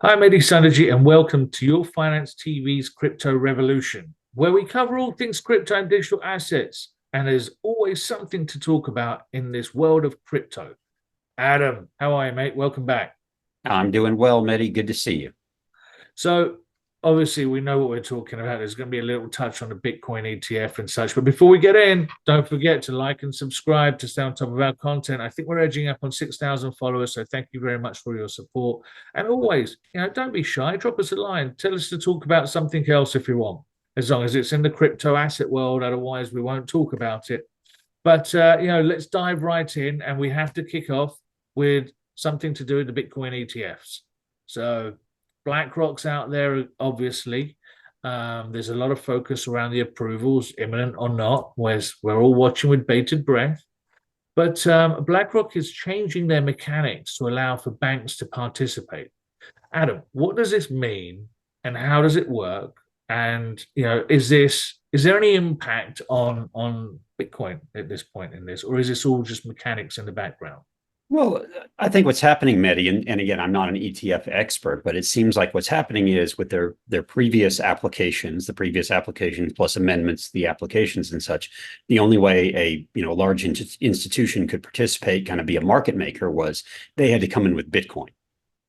Hi, Mehdi and welcome to Your Finance TV's Crypto Revolution, where we cover all things crypto and digital assets. And there's always something to talk about in this world of crypto. Adam, how are you, mate? Welcome back. I'm doing well, Mehdi. Good to see you. So, obviously, we know what we're talking about. There's going to be a little touch on the Bitcoin ETF and such. But before we get in, don't forget to like and subscribe to stay on top of our content. I think we're edging up on 6,000 followers. So, thank you very much for your support. And always, don't be shy. Drop us a line. Tell us to talk about something else if you want, as long as it's in the crypto asset world. Otherwise, we won't talk about it. But, let's dive right in. And we have to kick off with something to do with the Bitcoin ETFs. So, BlackRock's out there, obviously. There's a lot of focus around the approvals, imminent or not, whereas we're all watching with bated breath. But BlackRock is changing their mechanics to allow for banks to participate. Adam, what does this mean, and how does it work? And is there any impact on Bitcoin at this point in this, or is this all just mechanics in the background? Well, I think what's happening, Mehdi, and again, I'm not an ETF expert, but it seems like what's happening is with their previous applications, the previous applications plus amendments, the applications and such, the only way a large institution could participate, kind of be a market maker, was they had to come in with Bitcoin,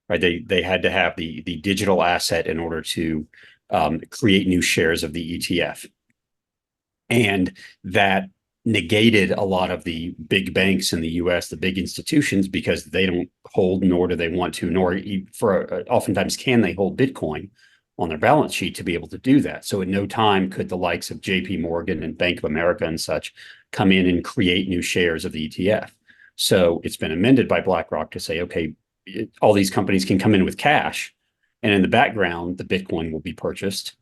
right? They had to have the digital asset in order to create new shares of the ETF, and that negated a lot of the big banks in the US, the big institutions, because they don't hold, nor do they want to, nor for oftentimes can they hold Bitcoin on their balance sheet to be able to do that. So at no time could the likes of JP Morgan and Bank of America and such come in and create new shares of the ETF. So it's been amended by BlackRock to say, okay, all these companies can come in with cash, and in the background, the Bitcoin will be purchased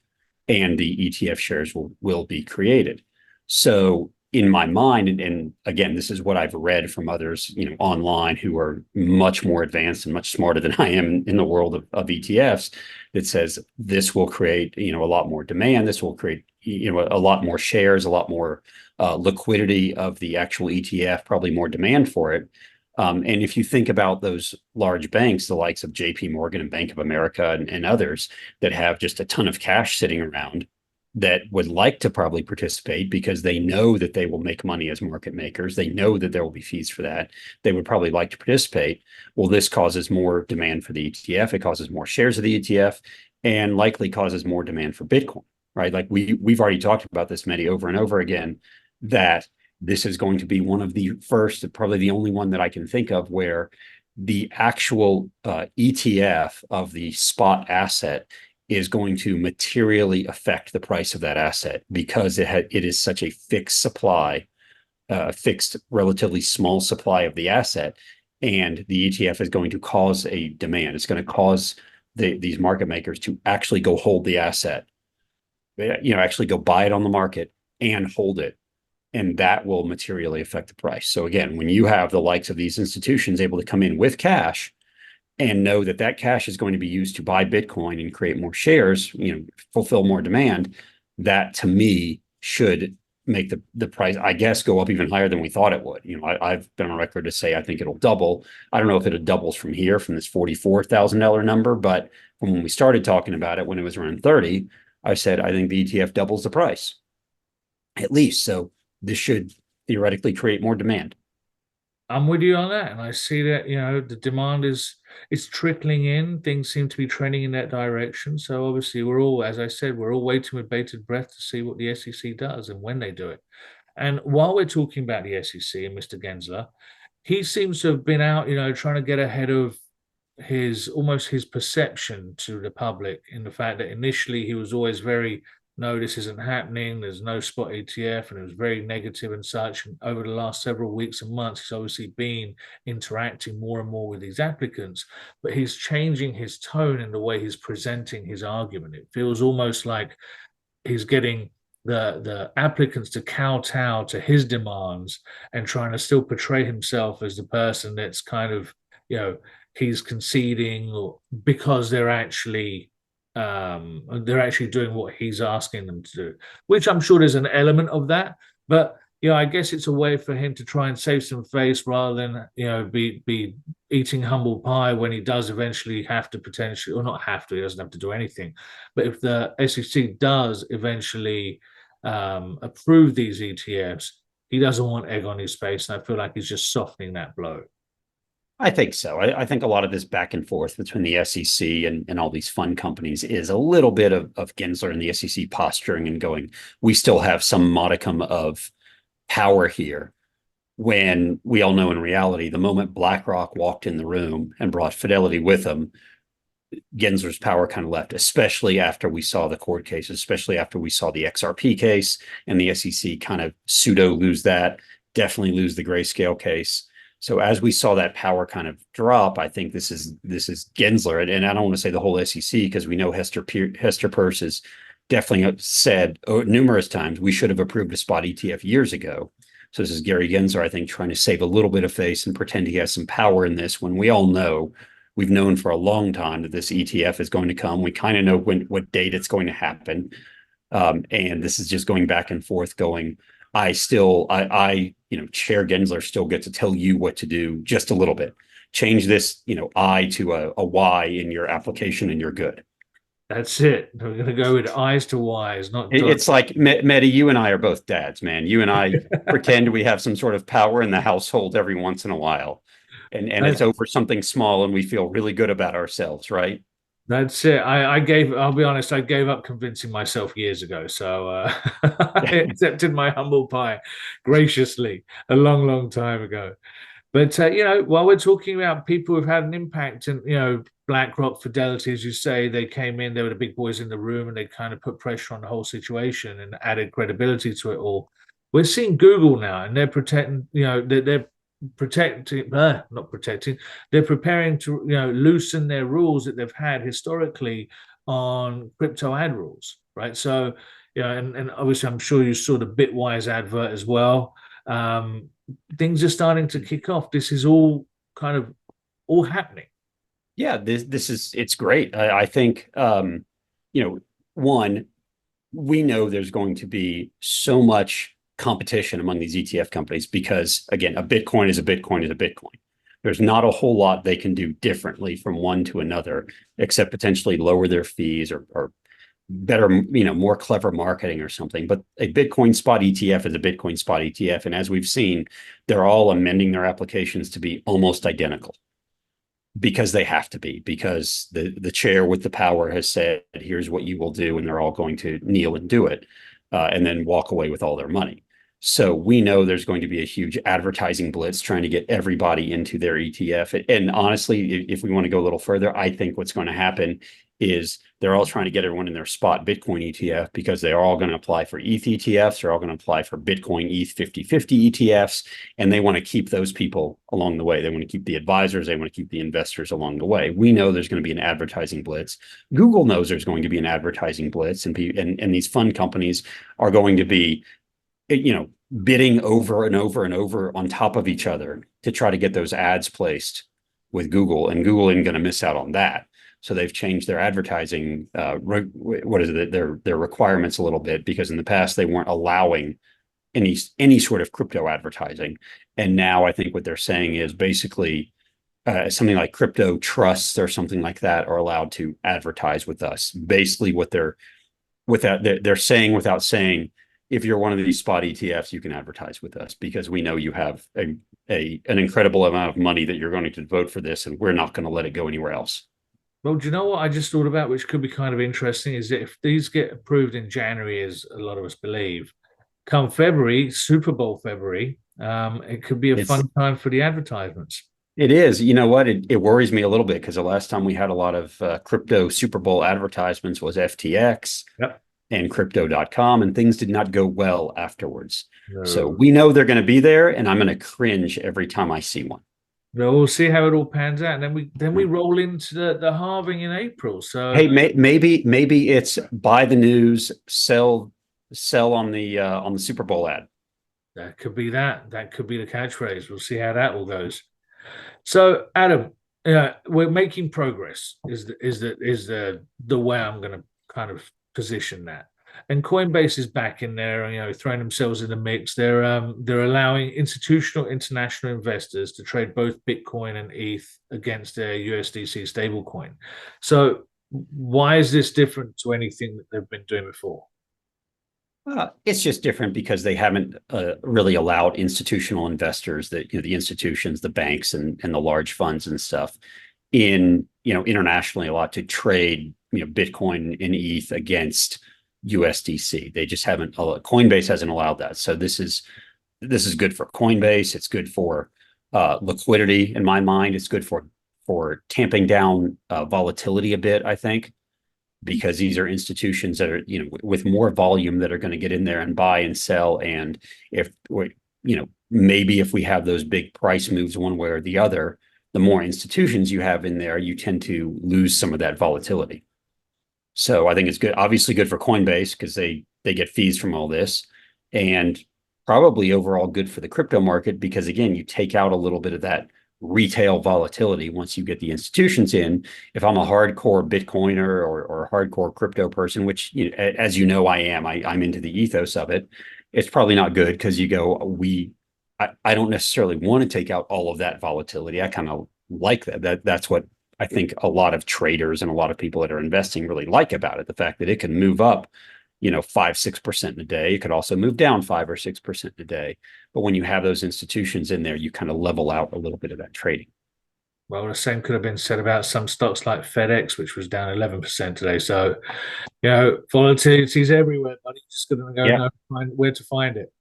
and the ETF shares will be created. So in my mind, and again, this is what I've read from others, online, who are much more advanced and much smarter than I am in the world of ETFs, that says this will create, a lot more demand. This will create, a lot more shares, a lot more liquidity of the actual ETF, probably more demand for it. And if you think about those large banks, the likes of JP Morgan and Bank of America and others that have just a ton of cash sitting around, that would like to probably participate because they know that they will make money as market makers. They know that there will be fees for that. They would probably like to participate. Well, this causes more demand for the ETF. It causes more shares of the ETF, and likely causes more demand for Bitcoin, right? Like we've already talked about this, Mehdi, over and over again, that this is going to be one of the first, probably the only one that I can think of, where the actual ETF of the spot asset is going to materially affect the price of that asset, because it is such a fixed supply, fixed, relatively small supply of the asset, and the ETF is going to cause a demand. It's going to cause these market makers to actually go hold the asset, actually go buy it on the market and hold it, and that will materially affect the price. So again, when you have the likes of these institutions able to come in with cash and know that that cash is going to be used to buy Bitcoin and create more shares, fulfill more demand, that to me should make the price, I guess, go up even higher than we thought it would. I've been on record to say I think it'll double. I don't know if it doubles from here, from this $44,000 number, but from when we started talking about it, when it was around 30, I said I think the ETF doubles the price, at least. So this should theoretically create more demand. I'm with you on that, and I see that the demand is trickling in. Things seem to be trending in that direction. So obviously, we're all, as I said, we're all waiting with bated breath to see what the SEC does and when they do it. And while we're talking about the SEC and Mr. Gensler, he seems to have been out, trying to get ahead of his perception to the public, in the fact that initially he was always very, no, this isn't happening, there's no spot ETF, and it was very negative and such. And over the last several weeks and months, he's obviously been interacting more and more with these applicants, but he's changing his tone in the way he's presenting his argument. It feels almost like he's getting the applicants to kowtow to his demands, and trying to still portray himself as the person that's kind of, he's conceding, or because they're actually doing what he's asking them to do, which I'm sure there's an element of that. But I guess it's a way for him to try and save some face rather than be eating humble pie when he does eventually have to potentially, or not have to, he doesn't have to do anything. But if the SEC does eventually approve these ETFs, he doesn't want egg on his face, and I feel like he's just softening that blow. I think so. I think a lot of this back and forth between the SEC and all these fund companies is a little bit of Gensler and the SEC posturing and going, we still have some modicum of power here, when we all know in reality, the moment BlackRock walked in the room and brought Fidelity with them, Gensler's power kind of left, especially after we saw the court case, especially after we saw the XRP case and the SEC kind of pseudo lose that, definitely lose the grayscale case. So as we saw that power kind of drop, I think this is Gensler, and I don't want to say the whole SEC because we know Hester Peirce has definitely said numerous times we should have approved a spot ETF years ago. So this is Gary Gensler, I think, trying to save a little bit of face and pretend he has some power in this when we all know, we've known for a long time that this ETF is going to come. We kind of know what date it's going to happen. And this is just going back and forth going, Chair Gensler still get to tell you what to do just a little bit. Change this, I to a Y in your application and you're good. That's it. We're going to go with I's to Y's, not It's like, Mehdi, you and I are both dads, man. You and I pretend we have some sort of power in the household every once in a while. And it's over something small and we feel really good about ourselves, right? That's it. I'll be honest, I gave up convincing myself years ago. So I accepted my humble pie graciously a long, long time ago. But while we're talking about people who've had an impact, and BlackRock, Fidelity, as you say, they came in, they were the big boys in the room, and they kind of put pressure on the whole situation and added credibility to it all. We're seeing Google now, and they're protecting, they're protecting, not protecting, they're preparing to, loosen their rules that they've had historically on crypto ad rules, right? So, and obviously, I'm sure you saw the Bitwise advert as well. Things are starting to kick off. This is all kind of all happening. Yeah, it's great. I think one, we know there's going to be so much competition among these ETF companies because again, a Bitcoin is a Bitcoin is a Bitcoin. There's not a whole lot they can do differently from one to another, except potentially lower their fees or better, more clever marketing or something. But a Bitcoin spot ETF is a Bitcoin spot ETF. And as we've seen, they're all amending their applications to be almost identical because they have to be, because the chair with the power has said, here's what you will do. And they're all going to kneel and do it and then walk away with all their money. So we know there's going to be a huge advertising blitz trying to get everybody into their ETF. And honestly, if we want to go a little further, I think what's going to happen is they're all trying to get everyone in their spot Bitcoin ETF because they're all going to apply for ETH ETFs. They're all going to apply for Bitcoin ETH 50/50 ETFs. And they want to keep those people along the way. They want to keep the advisors. They want to keep the investors along the way. We know there's going to be an advertising blitz. Google knows there's going to be an advertising blitz. And these fund companies are going to be bidding over and over and over on top of each other to try to get those ads placed with Google, and Google isn't going to miss out on that. So they've changed their advertising, their requirements a little bit, because in the past they weren't allowing any sort of crypto advertising. And now I think what they're saying is basically something like crypto trusts or something like that are allowed to advertise with us. Basically what they're saying without saying, if you're one of these spot ETFs, you can advertise with us because we know you have an incredible amount of money that you're going to devote for this, and we're not going to let it go anywhere else. Well, do you know what I just thought about, which could be kind of interesting, is that if these get approved in January, as a lot of us believe, come February, Super Bowl February, it could be a fun time for the advertisements. It is. You know what? It worries me a little bit because the last time we had a lot of crypto Super Bowl advertisements was FTX. Yep. And crypto.com, and things did not go well afterwards. No. So we know they're going to be there, and I'm going to cringe every time I see one. Well, we'll see how it all pans out, and then we roll into the halving in April. So hey, maybe it's buy the news, sell on the Super Bowl ad. That could be that. That could be the catchphrase. We'll see how that all goes. So, Adam, we're making progress. Is the way I'm going to kind of position that. And Coinbase is back in there, throwing themselves in the mix. They're allowing institutional international investors to trade both Bitcoin and ETH against their USDC stablecoin. So why is this different to anything that they've been doing before? It's just different because they haven't really allowed institutional investors, that the institutions, the banks, and the large funds and stuff, in internationally a lot, to trade Bitcoin and ETH against USDC. They just haven't. Coinbase hasn't allowed that. So this is good for Coinbase. It's good for liquidity in my mind. It's good for tamping down volatility a bit, I think, because these are institutions that are, with more volume, that are going to get in there and buy and sell. And if, maybe if we have those big price moves one way or the other, the more institutions you have in there, you tend to lose some of that volatility. So I think it's good, obviously good for Coinbase because they get fees from all this, and probably overall good for the crypto market because, again, you take out a little bit of that retail volatility once you get the institutions in. If I'm a hardcore Bitcoiner or a hardcore crypto person, which, as you know, I am, I'm into the ethos of it, it's probably not good because I don't necessarily want to take out all of that volatility. I kind of like that's what I think a lot of traders and a lot of people that are investing really like about it. The fact that it can move up, 5-6% in a day. It could also move down 5 or 6% in a day. But when you have those institutions in there, you kind of level out a little bit of that trading. Well, the same could have been said about some stocks like FedEx, which was down 11% today. So, volatility is everywhere, buddy. Just got to go Yeah. know where to find it.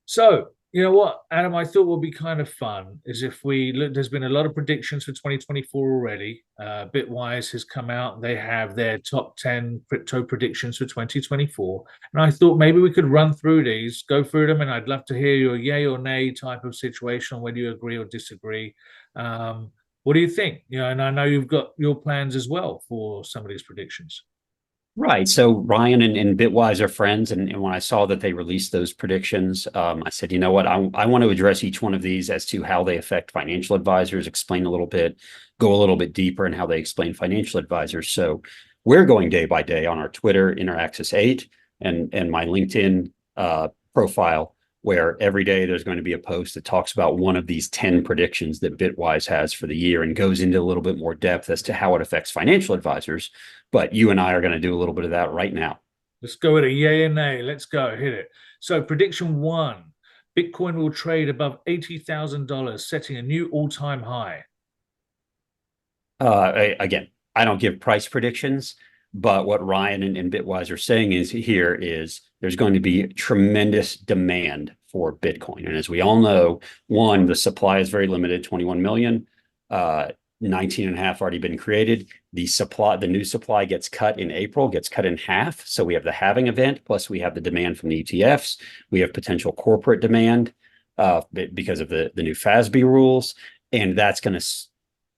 So, you know what, Adam, I thought would be kind of fun is if we look, there's been a lot of predictions for 2024 already. Bitwise has come out. They have their top 10 crypto predictions for 2024. And I thought maybe we could run through these, go through them, and I'd love to hear your yay or nay type of situation, whether you agree or disagree. What do you think? And I know you've got your plans as well for some of these predictions. Right. So Ryan and Bitwise are friends. And when I saw that they released those predictions, I said, you know what, I want to address each one of these as to how they affect financial advisors, explain a little bit, go a little bit deeper in how they explain financial advisors. So we're going day by day on our Twitter, InterAxis8, and my LinkedIn profile, where every day there's going to be a post that talks about one of these 10 predictions that Bitwise has for the year and goes into a little bit more depth as to how it affects financial advisors. But you and I are going to do a little bit of that right now. Let's go with a yay and nay. Let's go. Hit it. So, prediction one, Bitcoin will trade above $80,000, setting a new all-time high. Again, I don't give price predictions, but what Ryan and Bitwise are saying is there's going to be tremendous demand for Bitcoin. And as we all know, one, the supply is very limited, 21 million, 19 and a half already been created. The new supply gets cut in April, gets cut in half. So we have the halving event, plus we have the demand from the ETFs. We have potential corporate demand because of the new FASB rules. And that's going to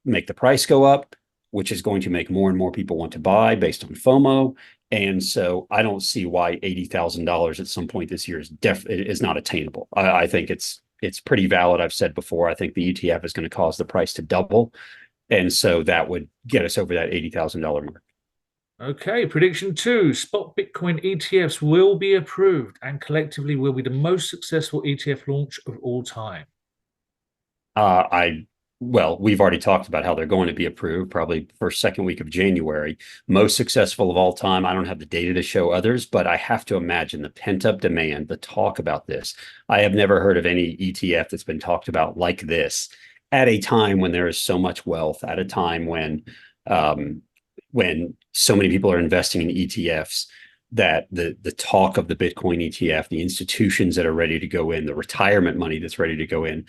make the price go up, which is going to make more and more people want to buy based on FOMO. And so I don't see why $80,000 at some point this year is not attainable. I think it's pretty valid. I've said before, I think the ETF is going to cause the price to double. And so that would get us over that $80,000 mark. Okay, prediction two, spot Bitcoin ETFs will be approved and collectively will be the most successful ETF launch of all time. Well, we've already talked about how they're going to be approved, probably first, second week of January. Most successful of all time. I don't have the data to show others, but I have to imagine the pent-up demand, the talk about this. I have never heard of any ETF that's been talked about like this at a time when there is so much wealth, at a time when so many people are investing in ETFs, that the talk of the Bitcoin ETF, the institutions that are ready to go in, the retirement money that's ready to go in,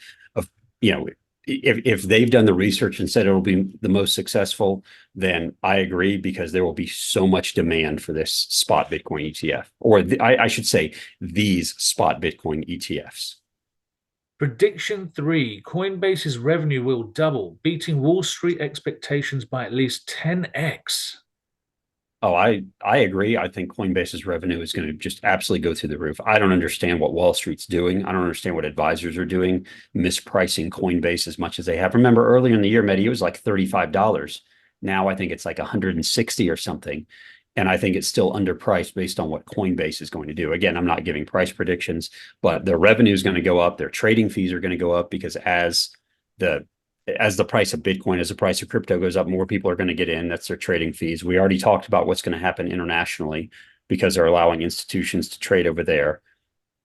if they've done the research and said it'll be the most successful, then I agree, because there will be so much demand for this spot Bitcoin ETF, or I should say these spot Bitcoin ETFs. Prediction three, Coinbase's revenue will double, beating Wall Street expectations by at least 10x. Oh, I agree. I think Coinbase's revenue is going to just absolutely go through the roof. I don't understand what Wall Street's doing. I don't understand what advisors are doing, mispricing Coinbase as much as they have. Remember earlier in the year, Mehdi, it was like $35. Now I think it's like 160 or something. And I think it's still underpriced based on what Coinbase is going to do. Again, I'm not giving price predictions, but their revenue is going to go up. Their trading fees are going to go up because the the price of Bitcoin, as the price of crypto goes up, more people are going to get in. That's their trading fees. We already talked about what's going to happen internationally because they're allowing institutions to trade over there.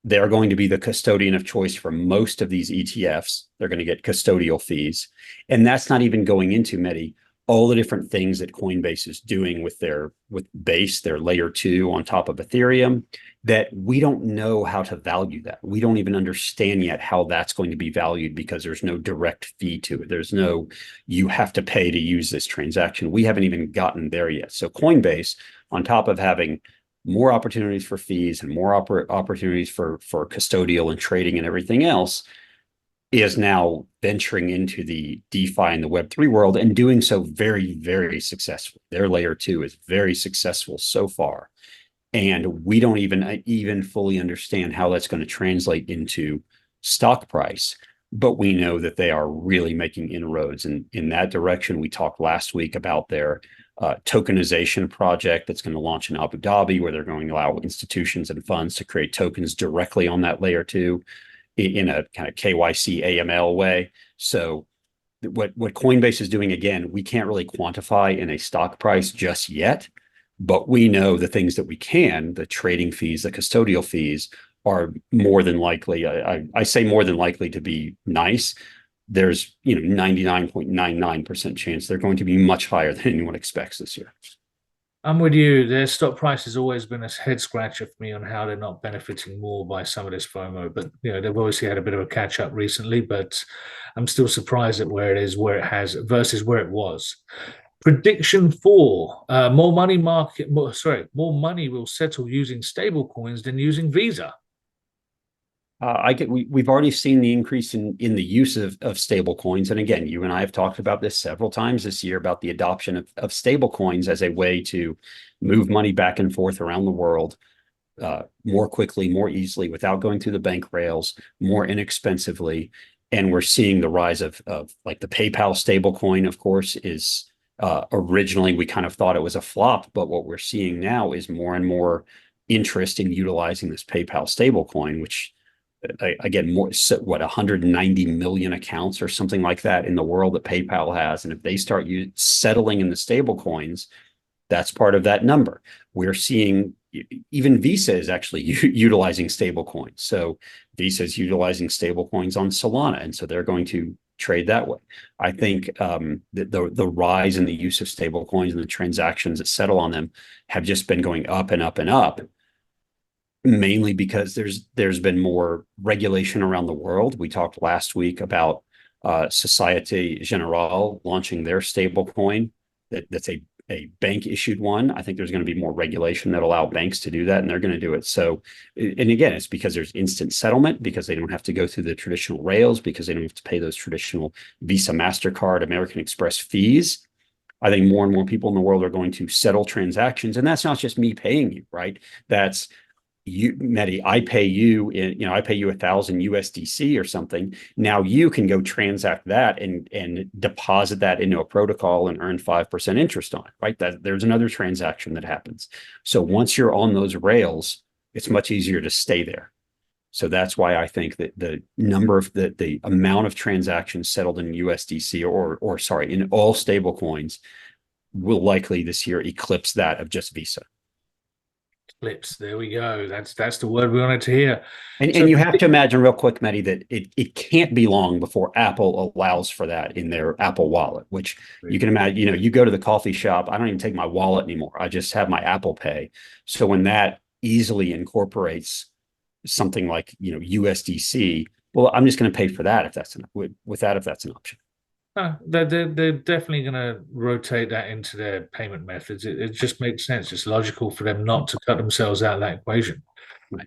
They're going to be the custodian of choice for most of these ETFs. They're going to get custodial fees. And that's not even going into, Mehdi, all the different things that Coinbase is doing with Base, their layer 2 on top of Ethereum, that we don't know how to value that. We don't even understand yet how that's going to be valued because there's no direct fee to it. There's no, you have to pay to use this transaction. We haven't even gotten there yet. So Coinbase, on top of having more opportunities for fees and more opportunities for custodial and trading and everything else, is now venturing into the DeFi and the Web3 world and doing so very, very successfully. Their layer 2 is very successful so far. And we don't even fully understand how that's going to translate into stock price. But we know that they are really making inroads in that direction. We talked last week about their tokenization project that's going to launch in Abu Dhabi, where they're going to allow institutions and funds to create tokens directly on that layer 2 in a kind of KYC AML way. So what Coinbase is doing, again, we can't really quantify in a stock price just yet, but we know the things that we can, the trading fees, the custodial fees, are more than likely, I say more than likely to be nice. There's 99.99% chance they're going to be much higher than anyone expects this year. I'm with you. Their stock price has always been a head scratcher for me on how they're not benefiting more by some of this FOMO. But they've obviously had a bit of a catch up recently. But I'm still surprised at where it is, where it has versus where it was. Prediction 4: more money more money will settle using stable coins than using Visa. We've already seen the increase in the use of stable coins. And again, you and I have talked about this several times this year about the adoption of stable coins as a way to move money back and forth around the world more quickly, more easily, without going through the bank rails, more inexpensively. And we're seeing the rise of like the PayPal stablecoin, of course, is originally we kind of thought it was a flop, but what we're seeing now is more and more interest in utilizing this PayPal stablecoin, which again, more what 190 million accounts or something like that in the world that PayPal has, and if they start settling in the stable coins, that's part of that number. We're seeing even Visa is actually utilizing stable coins. So Visa is utilizing stable coins on Solana, and so they're going to trade that way. I think the rise in the use of stable coins and the transactions that settle on them have just been going up and up and up, mainly because there's been more regulation around the world. We talked last week about Societe Generale launching their stable coin. That's a bank issued one. I think there's going to be more regulation that allow banks to do that, and they're going to do it. So, and again, it's because there's instant settlement, because they don't have to go through the traditional rails, because they don't have to pay those traditional Visa, MasterCard, American Express fees. I think more and more people in the world are going to settle transactions, and that's not just me paying you, right? That's you, Mehdi, I pay you I pay you 1,000 USDC or something. Now you can go transact that and deposit that into a protocol and earn 5% interest on it, right? That there's another transaction that happens. So once you're on those rails, it's much easier to stay there. So that's why I think that the number of the amount of transactions settled in USDC or sorry, in all stable coins will likely this year eclipse that of just Visa. Clips. There we go. That's the word we wanted to hear. And you have to imagine real quick, Mehdi, that it can't be long before Apple allows for that in their Apple Wallet, which you can imagine, you go to the coffee shop, I don't even take my wallet anymore. I just have my Apple Pay. So when that easily incorporates something like, USDC, well, I'm just going to pay for that if that's an option. They're definitely going to rotate that into their payment methods. It just makes sense. It's logical for them not to cut themselves out of that equation. Right.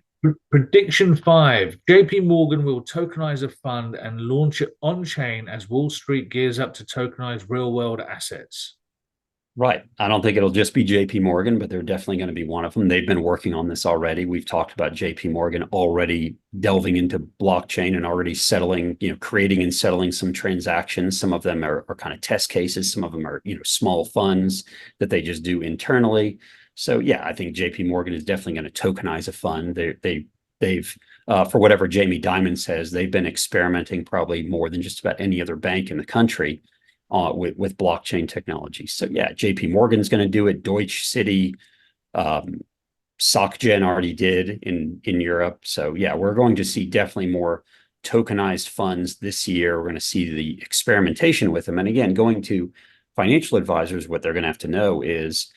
Prediction 5: JP Morgan will tokenize a fund and launch it on chain as Wall Street gears up to tokenize real world assets. Right. I don't think it'll just be JP Morgan, but they're definitely going to be one of them. They've been working on this already. We've talked about JP Morgan already delving into blockchain and already settling, creating and settling some transactions. Some of them are kind of test cases. Some of them are, small funds that they just do internally. So yeah, I think JP Morgan is definitely going to tokenize a fund. They've for whatever Jamie Dimon says, they've been experimenting probably more than just about any other bank in the country with blockchain technology. So yeah, JP Morgan's going to do it. Deutsche City, SocGen already did in Europe. So yeah, we're going to see definitely more tokenized funds this year. We're going to see the experimentation with them. And again, going to financial advisors, what they're going to have to know is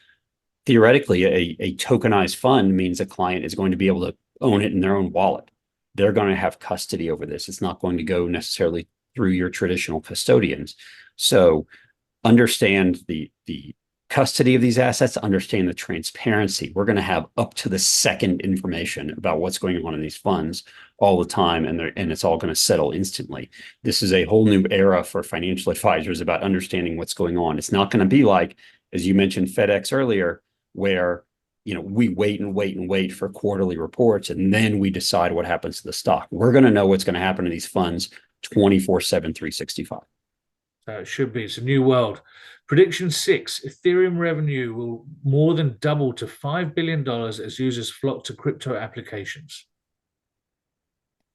theoretically a tokenized fund means a client is going to be able to own it in their own wallet. They're going to have custody over this. It's not going to go necessarily through your traditional custodians. So understand the custody of these assets, understand the transparency. We're going to have up to the second information about what's going on in these funds all the time, and it's all going to settle instantly. This is a whole new era for financial advisors about understanding what's going on. It's not going to be like, as you mentioned, FedEx earlier, where we wait and wait and wait for quarterly reports, and then we decide what happens to the stock. We're going to know what's going to happen to these funds 24/7, 365. It should be. It's a new world. Prediction 6, Ethereum revenue will more than double to $5 billion as users flock to crypto applications.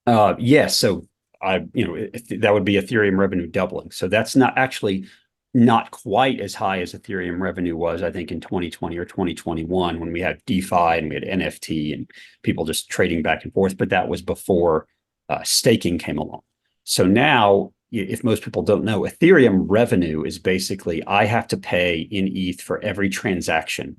Yes. So that would be Ethereum revenue doubling. So that's not quite as high as Ethereum revenue was, I think, in 2020 or 2021 when we had DeFi and we had NFT and people just trading back and forth. But that was before staking came along. So now, if most people don't know, Ethereum revenue is basically I have to pay in ETH for every transaction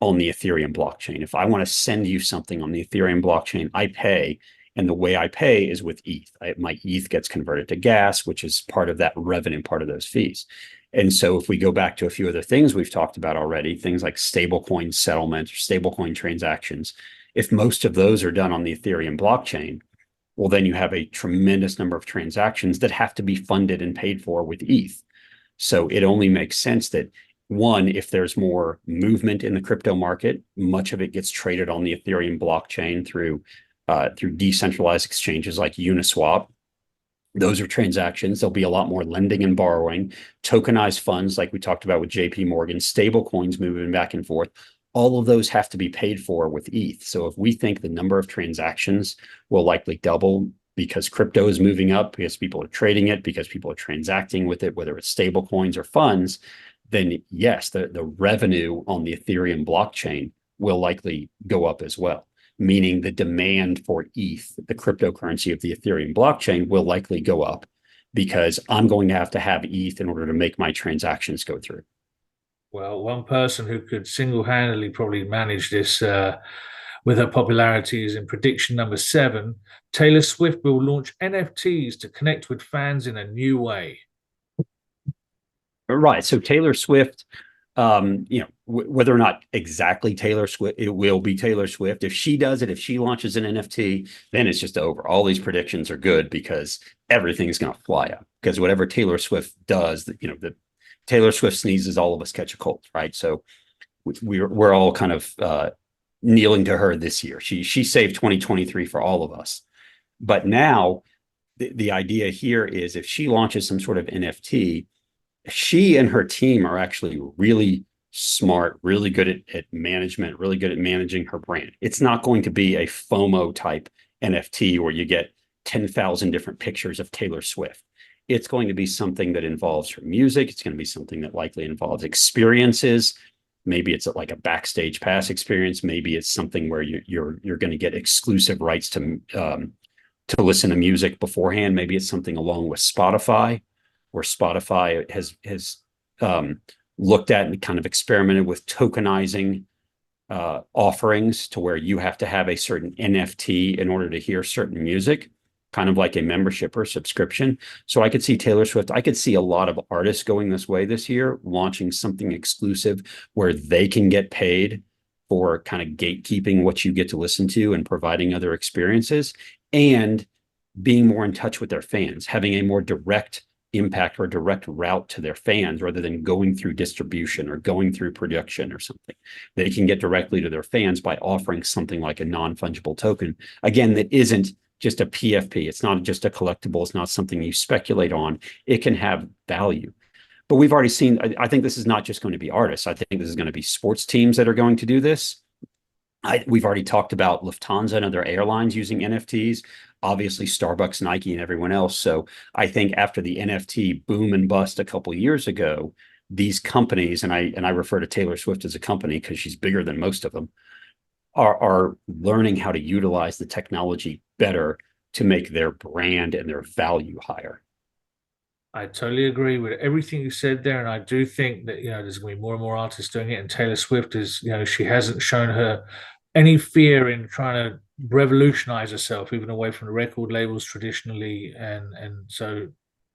on the Ethereum blockchain. If I want to send you something on the Ethereum blockchain, I pay. And the way I pay is with ETH. My ETH gets converted to gas, which is part of that revenue, part of those fees. And so if we go back to a few other things we've talked about already, things like stablecoin settlements or stablecoin transactions, if most of those are done on the Ethereum blockchain, well, then you have a tremendous number of transactions that have to be funded and paid for with ETH. So it only makes sense that one, if there's more movement in the crypto market, much of it gets traded on the Ethereum blockchain through decentralized exchanges like Uniswap. Those are transactions. There'll be a lot more lending and borrowing, tokenized funds like we talked about with JP Morgan, stable coins moving back and forth. All of those have to be paid for with ETH. So if we think the number of transactions will likely double because crypto is moving up, because people are trading it, because people are transacting with it, whether it's stable coins or funds, then yes, the revenue on the Ethereum blockchain will likely go up as well, meaning the demand for ETH, the cryptocurrency of the Ethereum blockchain, will likely go up because I'm going to have ETH in order to make my transactions go through. Well, one person who could single-handedly probably manage this with her popularity is in prediction number 7. Taylor Swift will launch NFTs to connect with fans in a new way. Right. So Taylor Swift, whether or not exactly Taylor Swift, it will be Taylor Swift. If she does it, if she launches an NFT, then it's just over. All these predictions are good because everything's going to fly up. Because whatever Taylor Swift does, the Taylor Swift sneezes, all of us catch a cold, right? So we're all kind of kneeling to her this year. She saved 2023 for all of us. But now the idea here is if she launches some sort of NFT, she and her team are actually really smart, really good at management, really good at managing her brand. It's not going to be a FOMO type NFT where you get 10,000 different pictures of Taylor Swift. It's going to be something that involves her music. It's going to be something that likely involves experiences. Maybe it's like a backstage pass experience. Maybe it's something where you're going to get exclusive rights to listen to music beforehand. Maybe it's something along with Spotify, where Spotify has looked at and kind of experimented with tokenizing offerings to where you have to have a certain NFT in order to hear certain music, kind of like a membership or subscription. So I could see Taylor Swift, I could see a lot of artists going this way this year, launching something exclusive where they can get paid for kind of gatekeeping what you get to listen to and providing other experiences and being more in touch with their fans, having a more direct impact or direct route to their fans rather than going through distribution or going through production or something. They can get directly to their fans by offering something like a non-fungible token, again, that isn't just a PFP. It's not just a collectible. It's not something you speculate on. It can have value. But we've already seen, I think this is not just going to be artists. I think this is going to be sports teams that are going to do this. We've already talked about Lufthansa and other airlines using NFTs, obviously Starbucks, Nike, and everyone else. So I think after the NFT boom and bust a couple of years ago, these companies, and I refer to Taylor Swift as a company because she's bigger than most of them, are learning how to utilize the technology better to make their brand and their value higher. I totally agree with everything you said there, and I do think that there's going to be more and more artists doing it. And Taylor Swift is, she hasn't shown her any fear in trying to revolutionize herself, even away from the record labels traditionally, and so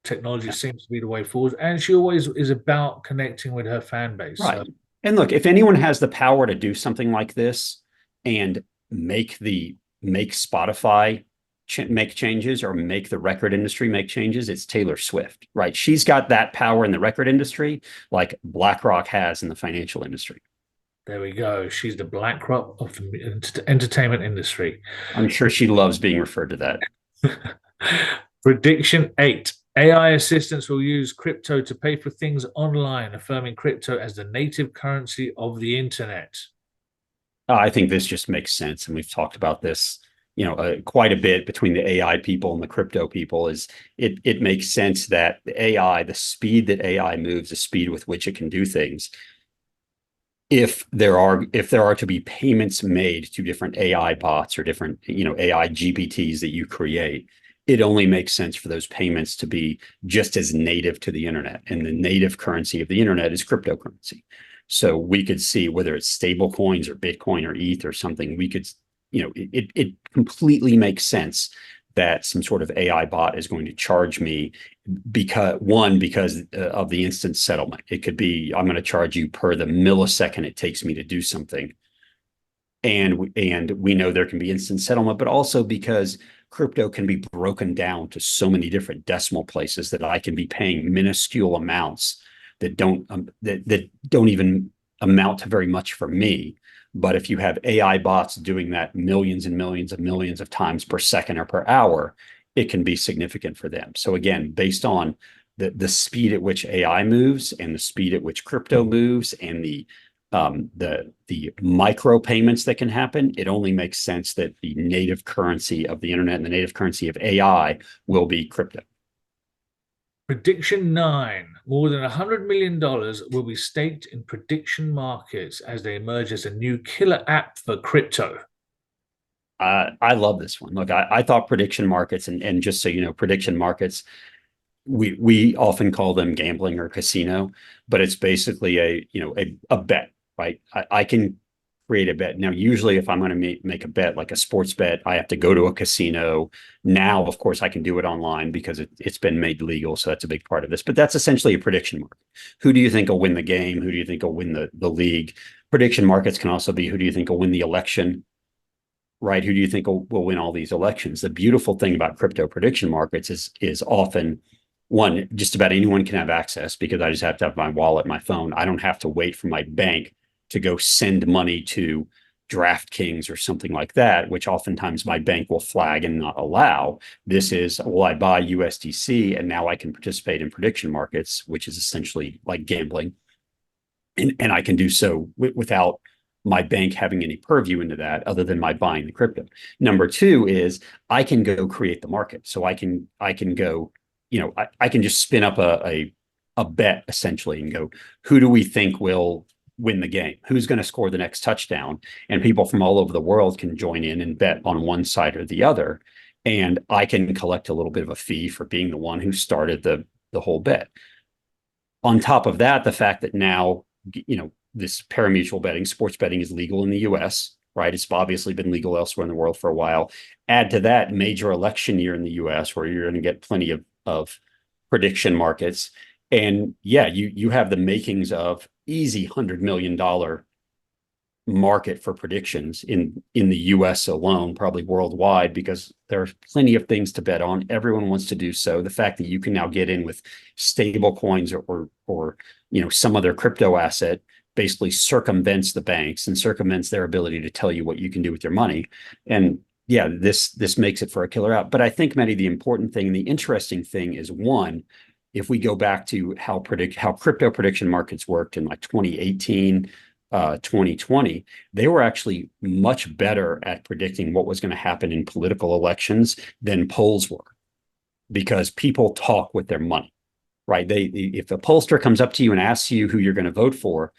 technology Yeah. seems to be the way forward. And she always is about connecting with her fan base. Right. So And look, if anyone has the power to do something like this and make Spotify make changes or make the record industry make changes, it's Taylor Swift, right? She's got that power in the record industry like BlackRock has in the financial industry. there we go. She's the BlackRock of the entertainment industry. I'm sure she loves being referred to that. Prediction 8. AI assistants will use crypto to pay for things online, affirming crypto as the native currency of the internet. I think this just makes sense. And we've talked about this, quite a bit between the AI people and the crypto people. Is it makes sense that the AI, the speed that AI moves, the speed with which it can do things, if there are to be payments made to different AI bots or different AI GPTs that you create, it only makes sense for those payments to be just as native to the internet. And the native currency of the internet is cryptocurrency. So we could see whether it's stable coins or Bitcoin or ETH or something, we could, it completely makes sense that some sort of AI bot is going to charge me because of the instant settlement. It could be, I'm going to charge you per the millisecond it takes me to do something. And we know there can be instant settlement, but also because crypto can be broken down to so many different decimal places that I can be paying minuscule amounts that don't even amount to very much for me. But if you have AI bots doing that millions and millions of times per second or per hour, it can be significant for them. So again, based on the speed at which AI moves and the speed at which crypto moves and the micro payments that can happen, it only makes sense that the native currency of the internet and the native currency of AI will be crypto. Prediction 9. More than $100 million will be staked in prediction markets as they emerge as a new killer app for crypto. I love this one. Look, I thought prediction markets, and just so you know, prediction markets, we often call them gambling or casino, but it's basically a bet, right? I can create a bet. Now, usually if I'm going to make a bet, like a sports bet, I have to go to a casino. Now, of course, I can do it online because it's been made legal. So that's a big part of this. But that's essentially a prediction market. Who do you think will win the game? Who do you think will win the league? Prediction markets can also be who do you think will win the election? Right? Who do you think will win all these elections? The beautiful thing about crypto prediction markets is often one, just about anyone can have access because I just have to have my wallet, my phone. I don't have to wait for my bank to go send money to DraftKings or something like that, which oftentimes my bank will flag and not allow. This is, well, I buy USDC and now I can participate in prediction markets, which is essentially like gambling. And I can do so without my bank having any purview into that other than my buying the crypto. Number two is I can go create the market. So I can go, I can just spin up a bet essentially and go, who do we think will win the game? Who's going to score the next touchdown? And people from all over the world can join in and bet on one side or the other. And I can collect a little bit of a fee for being the one who started the whole bet. On top of that, the fact that now, this parimutuel betting, sports betting is legal in the US, right? It's obviously been legal elsewhere in the world for a while. Add to that major election year in the US where you're going to get plenty of prediction markets. And yeah, you have the makings of easy $100 million market for predictions in the US alone, probably worldwide, because there are plenty of things to bet on. Everyone wants to do so. The fact that you can now get in with stable coins or some other crypto asset basically circumvents the banks and circumvents their ability to tell you what you can do with your money. And yeah, this makes it for a killer app. But I think, Mehdi, the important thing, the interesting thing is one, if we go back to how crypto prediction markets worked in like 2018, 2020, they were actually much better at predicting what was going to happen in political elections than polls were, because people talk with their money, right? If a pollster comes up to you and asks you who you're going to vote for,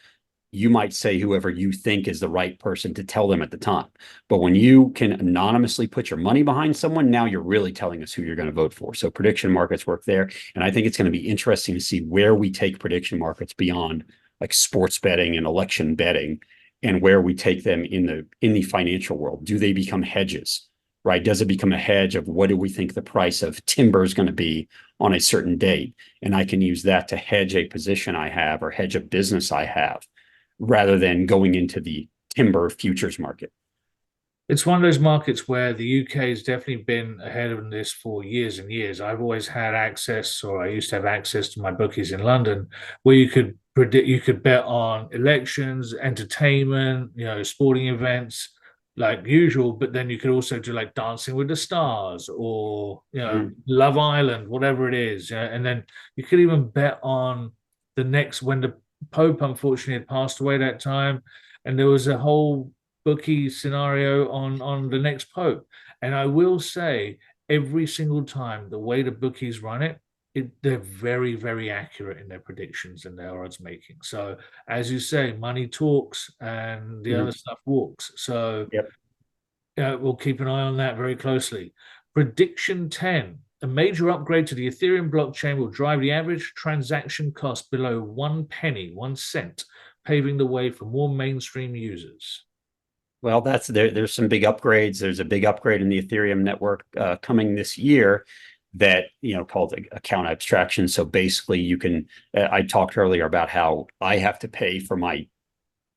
you might say whoever you think is the right person to tell them at the time. But when you can anonymously put your money behind someone, now you're really telling us who you're going to vote for. So prediction markets work there. And I think it's going to be interesting to see where we take prediction markets beyond like sports betting and election betting, and where we take them in the financial world. Do they become hedges, right? Does it become a hedge of what do we think the price of timber is going to be on a certain date? And I can use that to hedge a position I have or hedge a business I have, rather than going into the timber futures market. It's one of those markets where the UK has definitely been ahead of this for years and years. I've always had access, or I used to have access to my bookies in London, where you could predict, you could bet on elections, entertainment, sporting events, like usual. But then you could also do like Dancing with the Stars or Love Island, whatever it is. And then you could even bet on the next when the Pope unfortunately had passed away that time, and there was a whole bookie scenario on the next Pope. And I will say, every single time, the way the bookies run they're very, very accurate in their predictions and their odds making. So, as you say, money talks and the other stuff walks. So, Yep. we'll keep an eye on that very closely. Prediction 10. A major upgrade to the Ethereum blockchain will drive the average transaction cost below 1 penny, 1 cent, paving the way for more mainstream users. Well, there's some big upgrades. There's a big upgrade in the Ethereum network coming this year that, called account abstraction. So basically you can, I talked earlier about how I have to pay for my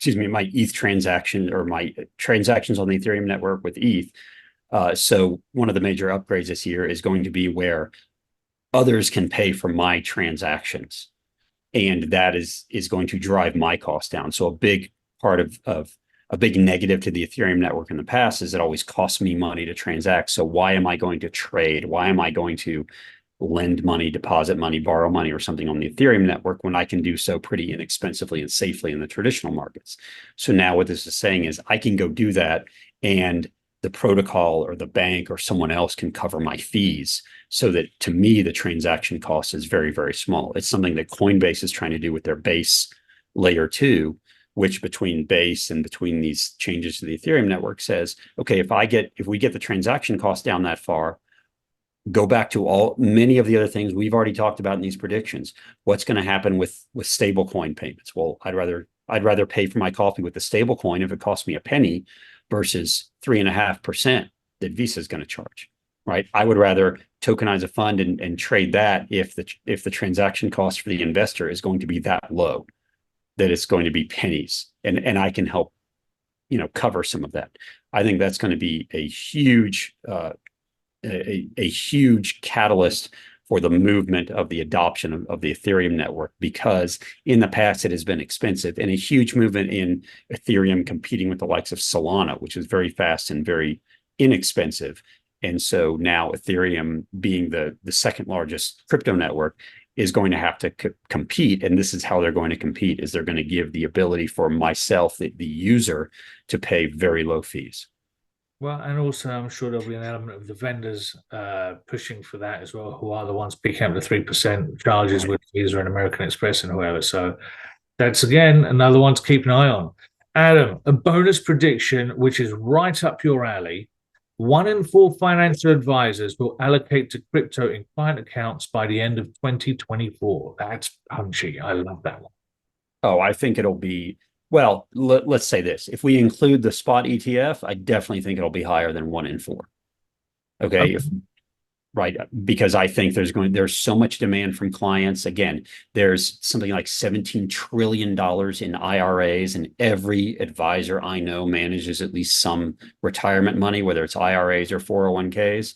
ETH transaction, or my transactions on the Ethereum network with ETH. So one of the major upgrades this year is going to be where others can pay for my transactions. And that is going to drive my cost down. So a big part of a big negative to the Ethereum network in the past is it always costs me money to transact. So why am I going to trade? Why am I going to lend money, deposit money, borrow money, or something on the Ethereum network when I can do so pretty inexpensively and safely in the traditional markets? So now what this is saying is I can go do that, and the protocol or the bank or someone else can cover my fees, so that to me, the transaction cost is very, very small. It's something that Coinbase is trying to do with their base layer 2, which between base and between these changes to the Ethereum network says, okay, if we get the transaction cost down that far, go back to many of the other things we've already talked about in these predictions. What's going to happen with stablecoin payments? Well, I'd rather pay for my coffee with the stablecoin if it costs me a penny versus 3.5% that Visa is going to charge, right? I would rather tokenize a fund and trade that if the transaction cost for the investor is going to be that low, that it's going to be pennies, and I can help, cover some of that. I think that's going to be a huge catalyst for the movement of the adoption of the Ethereum network, because in the past it has been expensive, and a huge movement in Ethereum competing with the likes of Solana, which is very fast and very inexpensive. And so now Ethereum, being the second largest crypto network, is going to have to compete. And this is how they're going to compete, is they're going to give the ability for myself, the user, to pay very low fees. Well, and also I'm sure there'll be an element of the vendors pushing for that as well, who are the ones picking up the 3% charges Right. with Visa and American Express and whoever. So that's, again, another one to keep an eye on. Adam, a bonus prediction, which is right up your alley. 1 in 4 financial advisors will allocate to crypto in client accounts by the end of 2024. That's punchy. I love that one. Oh, I think it'll be, well, let's say this. If we include the spot ETF, I definitely think it'll be higher than 1 in 4. Okay. Okay. Right, because I think there's so much demand from clients. Again, there's something like $17 trillion in IRAs, and every advisor I know manages at least some retirement money, whether it's IRAs or 401ks.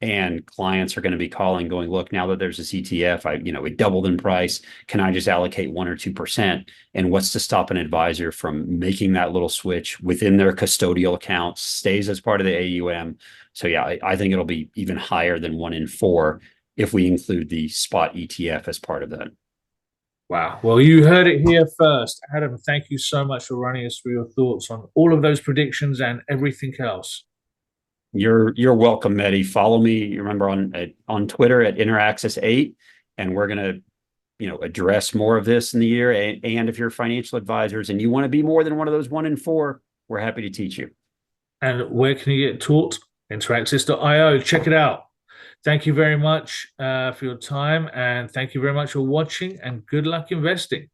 And clients are going to be calling, going, look, now that there's this ETF, it doubled in price. Can I just allocate 1 or 2%? And what's to stop an advisor from making that little switch within their custodial account, stays as part of the AUM? So yeah, I think it'll be even higher than 1 in 4 if we include the spot ETF as part of that. Wow. Well, you heard it here first. Adam, thank you so much for running us through your thoughts on all of those predictions and everything else. You're welcome, Mehdi. Follow me. Remember on Twitter at InterAccess8, and we're gonna address more of this in the year. And if you're financial advisors and you want to be more than one of those 1 in 4, we're happy to teach you. And where can you get taught? Interaccess.io. Check it out. Thank you very much for your time, and thank you very much for watching, and good luck investing.